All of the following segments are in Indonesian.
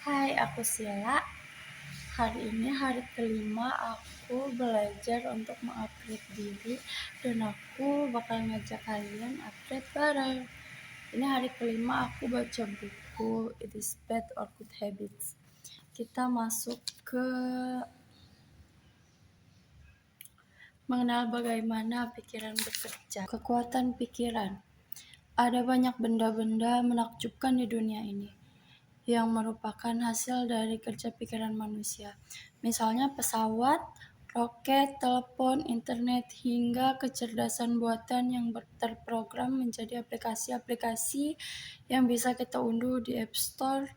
Hai, aku Sila. Hari ini hari kelima aku belajar untuk mengupgrade diri dan aku bakal ngajak kalian upgrade bareng. Ini hari kelima aku baca buku It is Bad or Good Habits. Kita masuk ke mengenal bagaimana pikiran bekerja. Kekuatan pikiran. Ada banyak benda-benda menakjubkan di dunia ini yang merupakan hasil dari kerja pikiran manusia. Misalnya pesawat, roket, telepon, internet, hingga kecerdasan buatan yang terprogram menjadi aplikasi-aplikasi yang bisa kita unduh di App Store.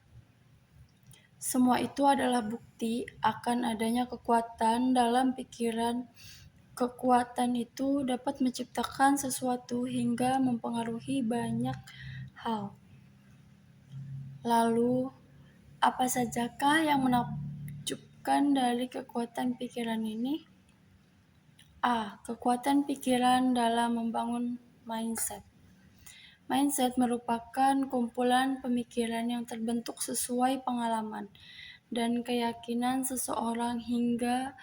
Semua itu adalah bukti akan adanya kekuatan dalam pikiran. Kekuatan itu dapat menciptakan sesuatu hingga mempengaruhi banyak hal. Lalu, apa sajakah yang menakjubkan dari kekuatan pikiran ini? A. Kekuatan pikiran dalam membangun mindset. Mindset merupakan kumpulan pemikiran yang terbentuk sesuai pengalaman dan keyakinan seseorang hingga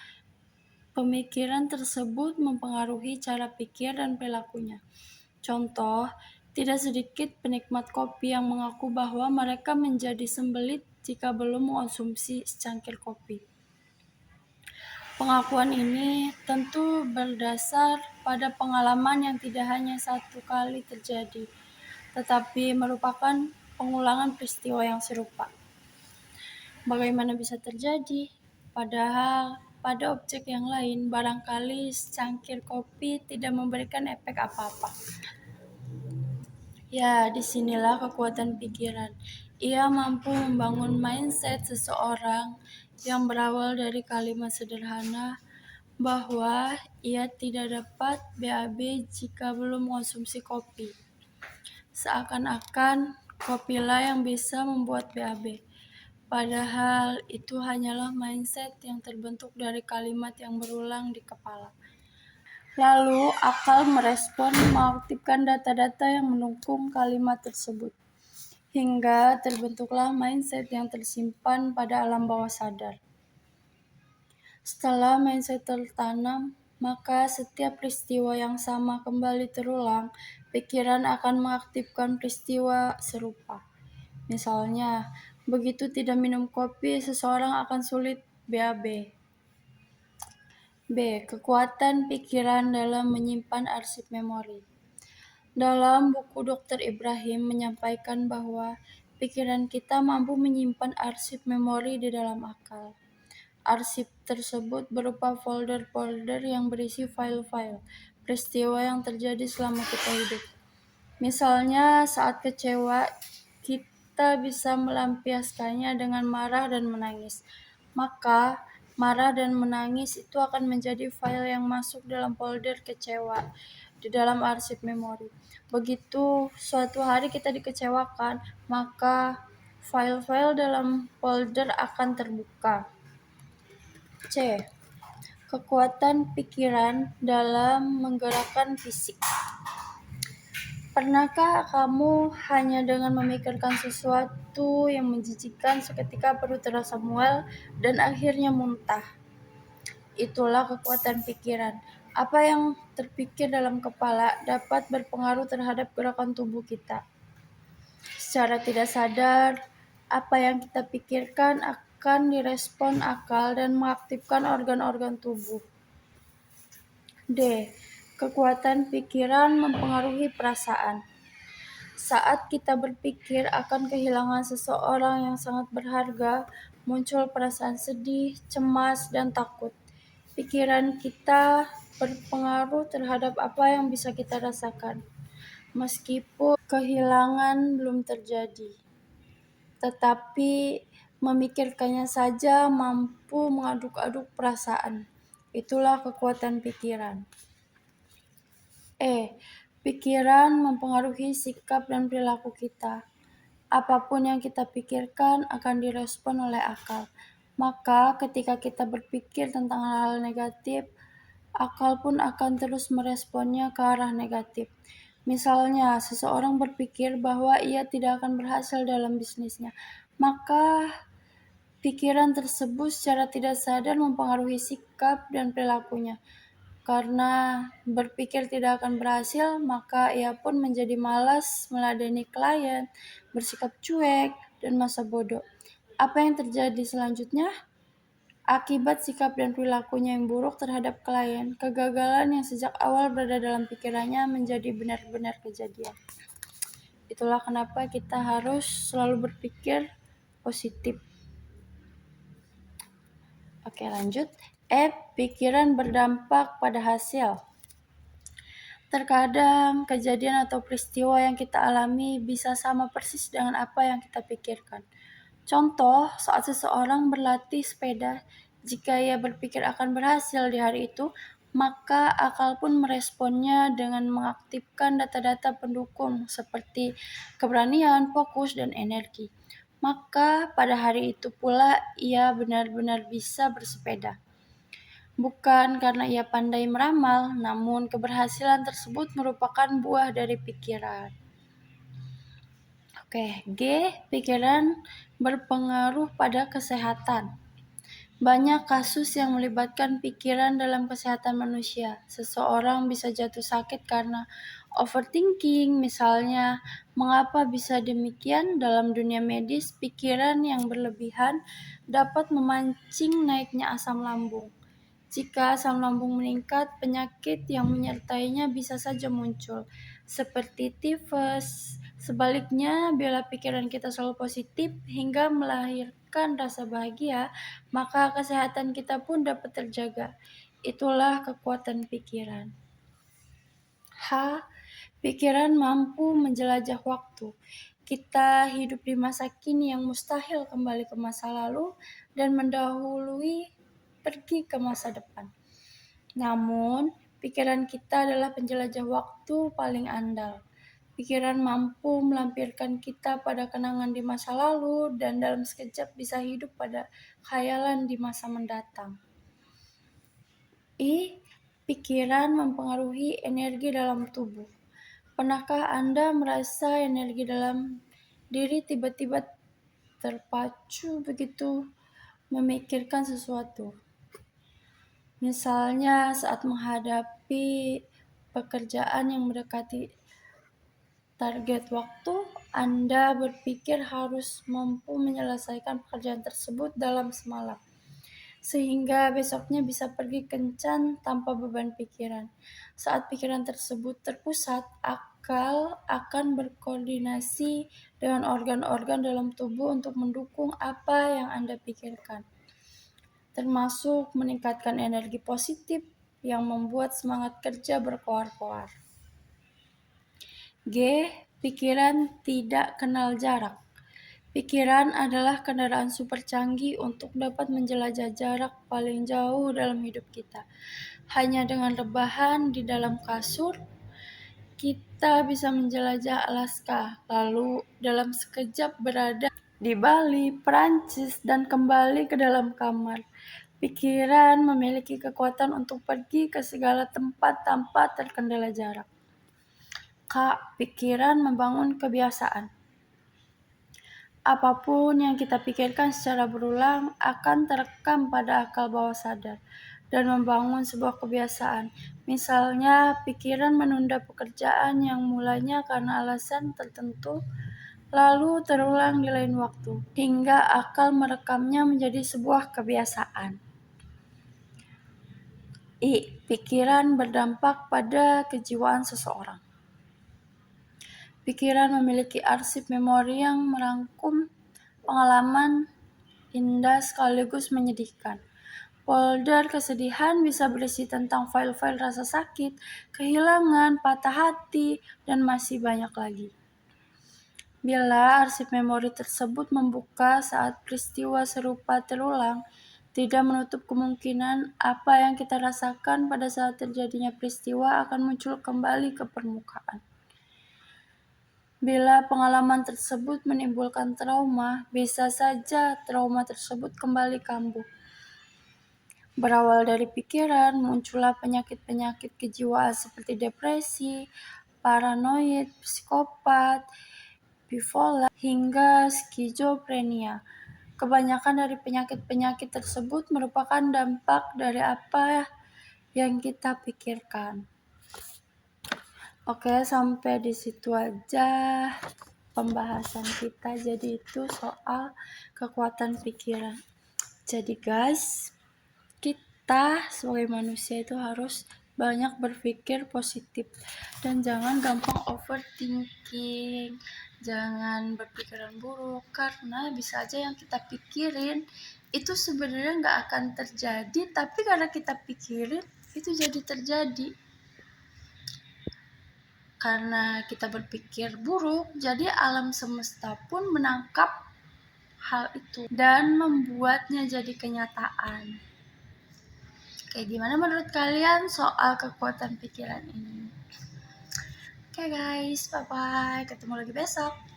pemikiran tersebut mempengaruhi cara pikir dan perilakunya. Contoh, tidak sedikit penikmat kopi yang mengaku bahwa mereka menjadi sembelit jika belum mengonsumsi secangkir kopi. Pengakuan ini tentu berdasar pada pengalaman yang tidak hanya satu kali terjadi, tetapi merupakan pengulangan peristiwa yang serupa. Bagaimana bisa terjadi? Padahal pada objek yang lain, barangkali secangkir kopi tidak memberikan efek apa-apa. Ya, disinilah kekuatan pikiran. Ia mampu membangun mindset seseorang yang berawal dari kalimat sederhana bahwa ia tidak dapat BAB jika belum mengonsumsi kopi. Seakan-akan kopilah yang bisa membuat BAB. Padahal itu hanyalah mindset yang terbentuk dari kalimat yang berulang di kepala. Lalu akal merespon mengaktifkan data-data yang mendukung kalimat tersebut. Hingga terbentuklah mindset yang tersimpan pada alam bawah sadar. Setelah mindset tertanam, maka setiap peristiwa yang sama kembali terulang, pikiran akan mengaktifkan peristiwa serupa. Misalnya, begitu tidak minum kopi, seseorang akan sulit BAB. B. Kekuatan pikiran dalam menyimpan arsip memori. Dalam buku Dr. Ibrahim menyampaikan bahwa pikiran kita mampu menyimpan arsip memori di dalam akal. Arsip tersebut berupa folder-folder yang berisi file-file peristiwa yang terjadi selama kita hidup. Misalnya saat kecewa, kita bisa melampiaskannya dengan marah dan menangis. Maka, marah dan menangis itu akan menjadi file yang masuk dalam folder kecewa di dalam arsip memori. Begitu suatu hari kita dikecewakan, maka file-file dalam folder akan terbuka. C. Kekuatan pikiran dalam menggerakkan fisik. Pernahkah kamu hanya dengan memikirkan sesuatu yang menjijikkan seketika perut terasa mual dan akhirnya muntah? Itulah kekuatan pikiran. Apa yang terpikir dalam kepala dapat berpengaruh terhadap gerakan tubuh kita. Secara tidak sadar, apa yang kita pikirkan akan direspon akal dan mengaktifkan organ-organ tubuh. D. Kekuatan pikiran mempengaruhi perasaan. Saat kita berpikir akan kehilangan seseorang yang sangat berharga, muncul perasaan sedih, cemas, dan takut. Pikiran kita berpengaruh terhadap apa yang bisa kita rasakan, meskipun kehilangan belum terjadi. Tetapi memikirkannya saja mampu mengaduk-aduk perasaan. Itulah kekuatan pikiran. Pikiran mempengaruhi sikap dan perilaku kita. Apapun yang kita pikirkan akan direspon oleh akal. Maka ketika kita berpikir tentang hal-hal negatif, akal pun akan terus meresponnya ke arah negatif. Misalnya, seseorang berpikir bahwa ia tidak akan berhasil dalam bisnisnya, maka pikiran tersebut secara tidak sadar mempengaruhi sikap dan perilakunya. Karena berpikir tidak akan berhasil, maka ia pun menjadi malas meladeni klien, bersikap cuek, dan masa bodoh. Apa yang terjadi selanjutnya? Akibat sikap dan perilakunya yang buruk terhadap klien, kegagalan yang sejak awal berada dalam pikirannya menjadi benar-benar kejadian. Itulah kenapa kita harus selalu berpikir positif. Oke, lanjut. Pikiran berdampak pada hasil. Terkadang kejadian atau peristiwa yang kita alami bisa sama persis dengan apa yang kita pikirkan. Contoh, saat seseorang berlatih sepeda, jika ia berpikir akan berhasil di hari itu, maka akal pun meresponnya dengan mengaktifkan data-data pendukung seperti keberanian, fokus, dan energi. Maka pada hari itu pula ia benar-benar bisa bersepeda. Bukan karena ia pandai meramal, namun keberhasilan tersebut merupakan buah dari pikiran. Oke, G. Pikiran berpengaruh pada kesehatan. Banyak kasus yang melibatkan pikiran dalam kesehatan manusia. Seseorang bisa jatuh sakit karena overthinking, misalnya. Mengapa bisa demikian? Dalam dunia medis, pikiran yang berlebihan dapat memancing naiknya asam lambung. Jika asam lambung meningkat, penyakit yang menyertainya bisa saja muncul, seperti tifus. Sebaliknya, bila pikiran kita selalu positif hingga melahirkan rasa bahagia, maka kesehatan kita pun dapat terjaga. Itulah kekuatan pikiran. H. Pikiran mampu menjelajah waktu. Kita hidup di masa kini yang mustahil kembali ke masa lalu dan mendahului pergi ke masa depan. Namun, pikiran kita adalah penjelajah waktu paling andal. Pikiran mampu melampirkan kita pada kenangan di masa lalu dan dalam sekejap bisa hidup pada khayalan di masa mendatang. Pikiran mempengaruhi energi dalam tubuh. Pernahkah Anda merasa energi dalam diri tiba-tiba terpacu begitu memikirkan sesuatu? Misalnya saat menghadapi pekerjaan yang mendekati target waktu, Anda berpikir harus mampu menyelesaikan pekerjaan tersebut dalam semalam, sehingga besoknya bisa pergi kencan tanpa beban pikiran. Saat pikiran tersebut terpusat, akal akan berkoordinasi dengan organ-organ dalam tubuh untuk mendukung apa yang Anda pikirkan, termasuk meningkatkan energi positif yang membuat semangat kerja berkoar-koar. G. Pikiran tidak kenal jarak. Pikiran adalah kendaraan super canggih untuk dapat menjelajah jarak paling jauh dalam hidup kita. Hanya dengan rebahan di dalam kasur, kita bisa menjelajah Alaska, lalu dalam sekejap berada di Bali, Prancis, dan kembali ke dalam kamar. Pikiran memiliki kekuatan untuk pergi ke segala tempat tanpa terkendala jarak. K. Pikiran membangun kebiasaan. Apapun yang kita pikirkan secara berulang akan terekam pada akal bawah sadar dan membangun sebuah kebiasaan. Misalnya, pikiran menunda pekerjaan yang mulanya karena alasan tertentu, lalu terulang di lain waktu, hingga akal merekamnya menjadi sebuah kebiasaan. Pikiran berdampak pada kejiwaan seseorang. Pikiran memiliki arsip memori yang merangkum pengalaman indah sekaligus menyedihkan. Folder kesedihan bisa berisi tentang file-file rasa sakit, kehilangan, patah hati, dan masih banyak lagi. Bila arsip memori tersebut membuka saat peristiwa serupa terulang, tidak menutup kemungkinan apa yang kita rasakan pada saat terjadinya peristiwa akan muncul kembali ke permukaan. Bila pengalaman tersebut menimbulkan trauma, bisa saja trauma tersebut kembali kambuh. Berawal dari pikiran, muncullah penyakit-penyakit kejiwaan seperti depresi, paranoid, psikopat, bipolar, hingga skizofrenia. Kebanyakan dari penyakit-penyakit tersebut merupakan dampak dari apa yang kita pikirkan. Oke, sampai di situ aja pembahasan kita. Jadi itu soal kekuatan pikiran. Jadi guys, kita sebagai manusia itu harus banyak berpikir positif dan jangan gampang overthinking, jangan berpikiran buruk, karena bisa aja yang kita pikirin itu sebenarnya nggak akan terjadi, tapi karena kita pikirin itu jadi terjadi. Karena kita berpikir buruk, jadi alam semesta pun menangkap hal itu dan membuatnya jadi kenyataan. Kayak gimana menurut kalian soal kekuatan pikiran ini? Oke guys, bye-bye. Ketemu lagi besok.